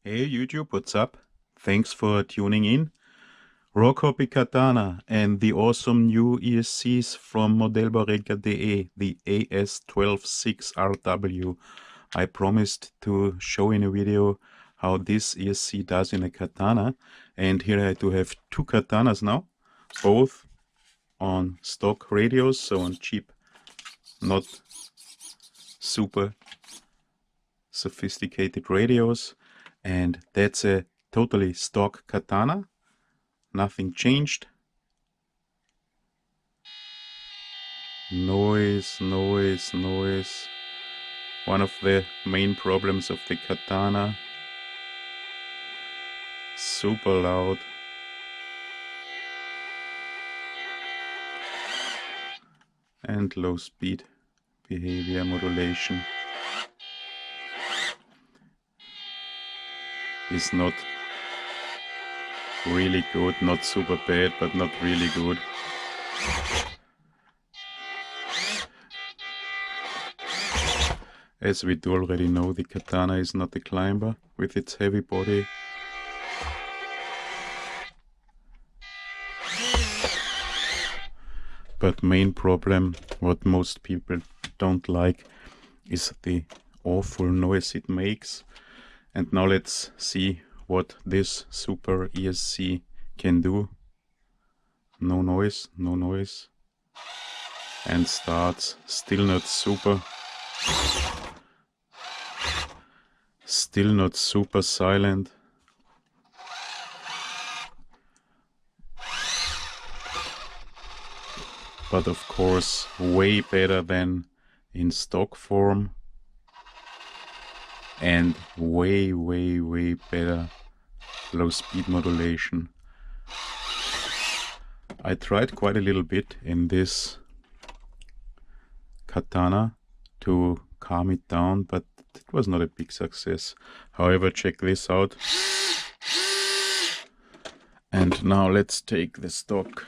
Hey YouTube, what's up? Thanks for tuning in. RocHobby Katana and the awesome new ESCs from Modellbauregler.de, the AS126RW. I promised to show in a video how this ESC does in a Katana, and here I do have two Katanas now, both on stock radios, so on cheap, not super sophisticated radios, and that's a totally stock Katana. Nothing changed. Noise, noise, noise. One of the main problems of the Katana. Super loud. And low speed behavior modulation is not really good, not super bad, but not really good. As we do already know, the Katana is not a climber with its heavy body. But main problem, what most people don't like, is the awful noise it makes. And now let's see what this super ESC can do. No noise, no noise. And starts, still not super. Still not super silent. But of course way better than in stock form, and way better low speed modulation. I tried quite a little bit in this Katana to calm it down, but it was not a big success. However, check this out. And now let's take the stock.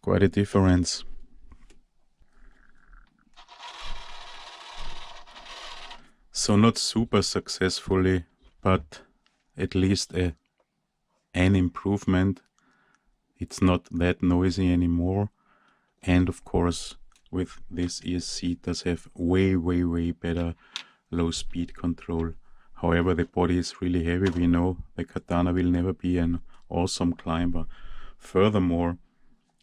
Quite a difference. So not super successfully, but at least an improvement. It's not that noisy anymore. And of course, with this ESC it does have way better low speed control. However, the body is really heavy. We know the Katana will never be an awesome climber. Furthermore,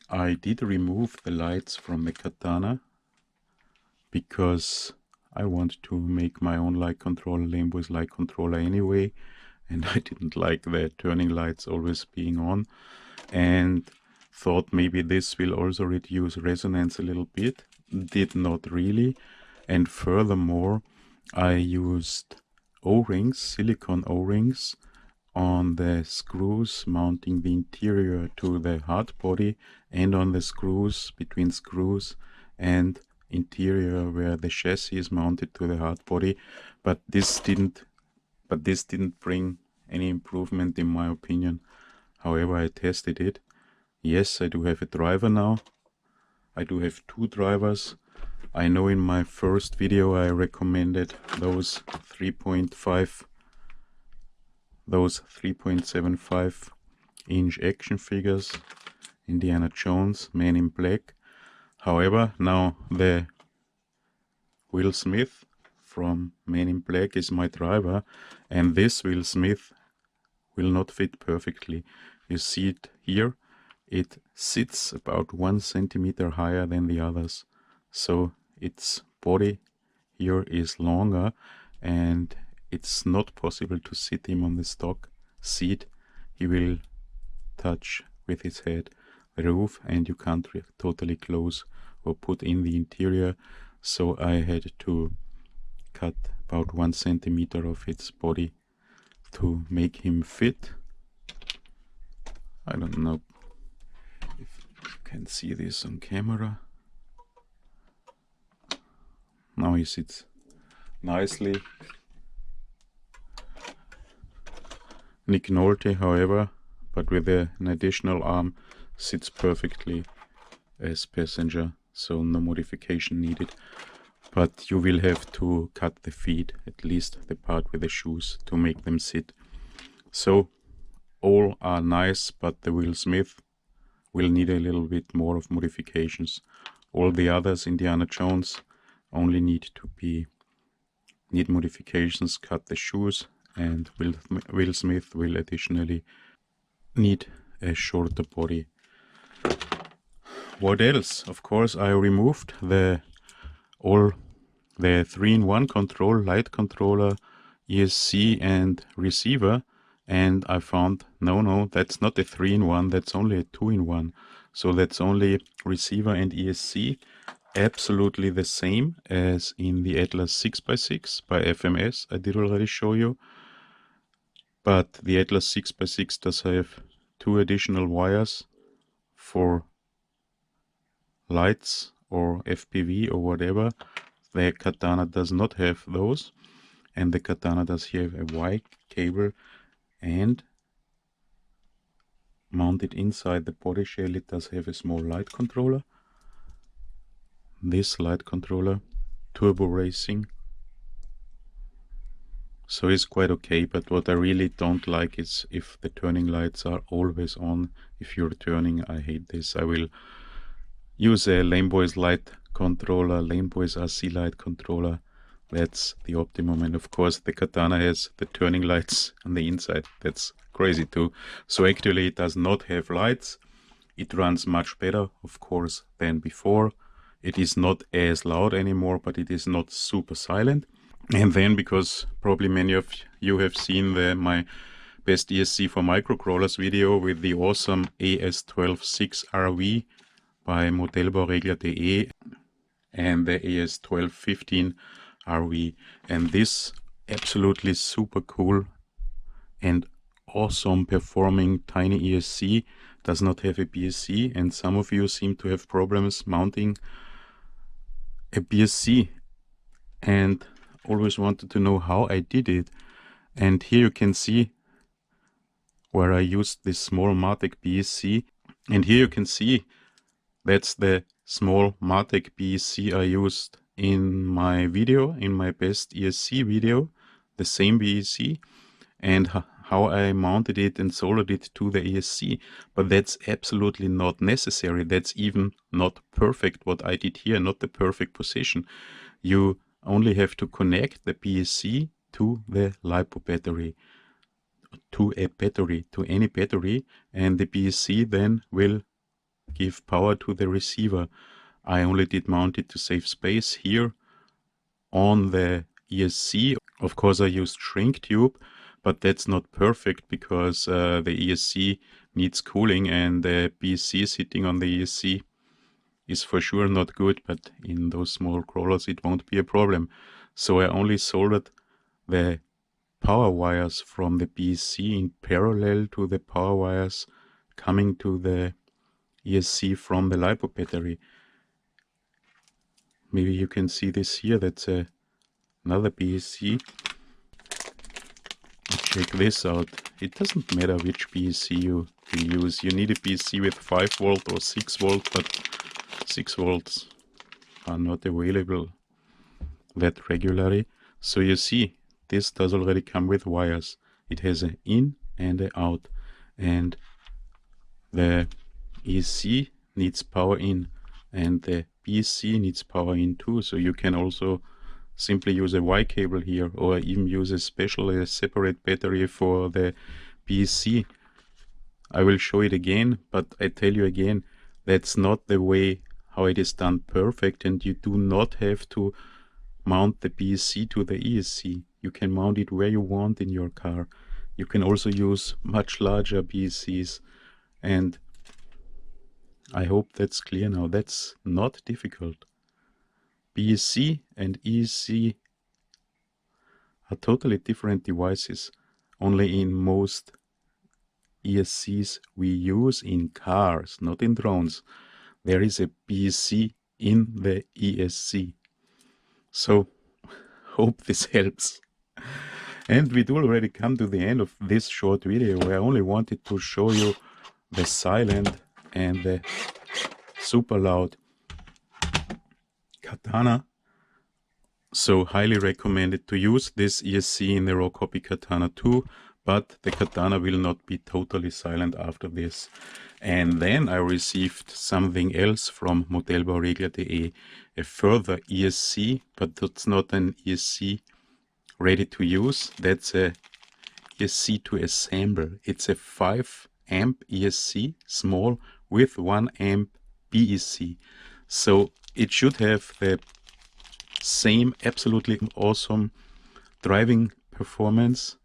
I did remove the lights from the Katana because I want to make my own light controller, Lambo's light controller anyway, and I didn't like the turning lights always being on, and thought maybe this will also reduce resonance a little bit. Did not really. And furthermore, I used O-rings, silicone O-rings, on the screws mounting the interior to the hard body, and on the screws between screws and interior where the chassis is mounted to the hard body. But this didn't bring any improvement in my opinion. However, I tested it. Yes, I do have a driver now. I do have two drivers. I know in my first video I recommended those 3.75 inch action figures, Indiana Jones, Man in Black. However, now the Will Smith from Man in Black is my driver, and this Will Smith will not fit perfectly. You see it here, it sits about 1 centimeter higher than the others, so its body here is longer, and it's not possible to sit him on the stock seat. He will touch with his head the roof, and you can't totally close or put in the interior. So I had to cut about 1 centimeter of its body to make him fit. I don't know if you can see this on camera. Now he sits nicely. Nick Nolte, however, but with an additional arm, sits perfectly as passenger, so no modification needed. but you will have to cut the feet, at least the part with the shoes, to make them sit. So all are nice, but the Will Smith will need a little bit more of modifications. All the others, Indiana Jones, only need modifications, cut the shoes, and Will Smith will additionally need a shorter body. What else? Of course, I removed the 3-in-1 control, light controller, ESC and receiver, and I found no, that's not a 3-in-1, that's only a 2-in-1. So that's only receiver and ESC, absolutely the same as in the Atlas 6x6 by FMS, I did already show you. But the Atlas 6x6 does have 2 additional wires for lights or FPV or whatever. The Katana does not have those, and the Katana does have a Y cable, and mounted inside the body shell it does have a small light controller. This light controller, turbo racing, so it's quite okay, but what I really don't like is if the turning lights are always on. If you're turning, I hate this. I will use a Lame Boys light controller, Lame Boys RC light controller. That's the optimum. And of course the Katana has the turning lights on the inside. That's crazy too. So actually it does not have lights. It runs much better, of course, than before. It is not as loud anymore, but it is not super silent. And then, because probably many of you have seen my best ESC for microcrawlers video with the awesome AS126RV by Modellbauregler.de and the AS1215RV, and this absolutely super cool and awesome performing tiny ESC does not have a BSC, and some of you seem to have problems mounting a BSC and always wanted to know how I did it. And here you can see where I used this small Martec BSC, and here you can see that's the small Martec BSC I used in my video, in my best ESC video, the same BSC, and how I mounted it and soldered it to the ESC. But that's absolutely not necessary. That's even not perfect what I did here, not the perfect position. You only have to connect the BSC to the LiPo battery, to any battery, and the BSC then will give power to the receiver. I only did mount it to save space here on the ESC. Of course I used shrink tube, but that's not perfect because the ESC needs cooling, and the BSC sitting on the ESC is for sure not good, but in those small crawlers it won't be a problem. So I only soldered the power wires from the BSC in parallel to the power wires coming to the ESC from the LiPo battery. Maybe you can see this here, that's another BSC. Check this out. It doesn't matter which BSC you use. You need a BSC with 5 volt or 6 volt, but 6 volts are not available that regularly. So you see, this does already come with wires. It has an in and an out, and the ESC needs power in and the BSC needs power in too. So you can also simply use a Y cable here, or even use a separate battery for the BSC. I will show it again, but I tell you again, that's not the way how it is done perfect, and you do not have to mount the BSC to the ESC. You can mount it where you want in your car. You can also use much larger BSCs, and I hope that's clear now. That's not difficult. BSC and ESC are totally different devices. Only in most ESCs we use in cars, not in drones, there is a BSC in the ESC. So hope this helps. And we do already come to the end of this short video, where I only wanted to show you the silent and the super loud Katana So highly recommended to use this ESC in the RocHobby Katana 2, but the Katana will not be totally silent after this. And then I received something else from Modellbauregler.de, a further ESC, but that's not an ESC ready to use. That's a ESC to assemble. It's a 5 amp ESC, small, with 1 amp BEC. So it should have the same absolutely awesome driving performance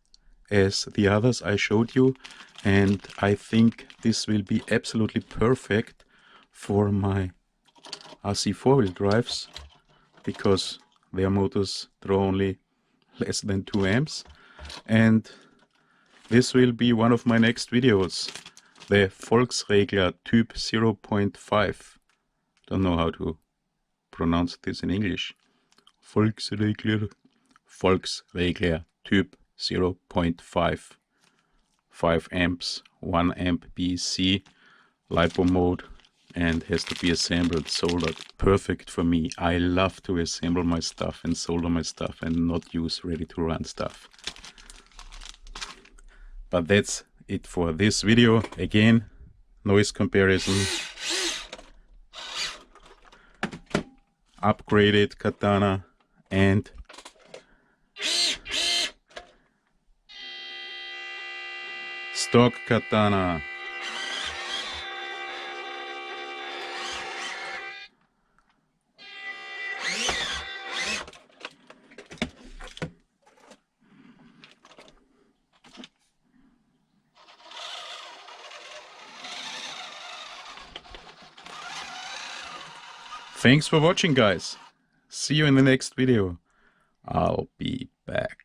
as the others I showed you, and I think this will be absolutely perfect for my RC 4-wheel drives, because their motors draw only less than 2 amps. And this will be one of my next videos, the Volksregler Typ 0.5. Don't know how to pronounce this in English. Volksregler Typ 0.5, 5 amps, 1 amp BEC, LiPo mode, and has to be assembled, soldered. Perfect for me. I love to assemble my stuff and solder my stuff and not use ready to run stuff. But that's it for this video. Again, noise comparison, upgraded Katana, and stock Katana. Thanks for watching, guys. See you in the next video. I'll be back.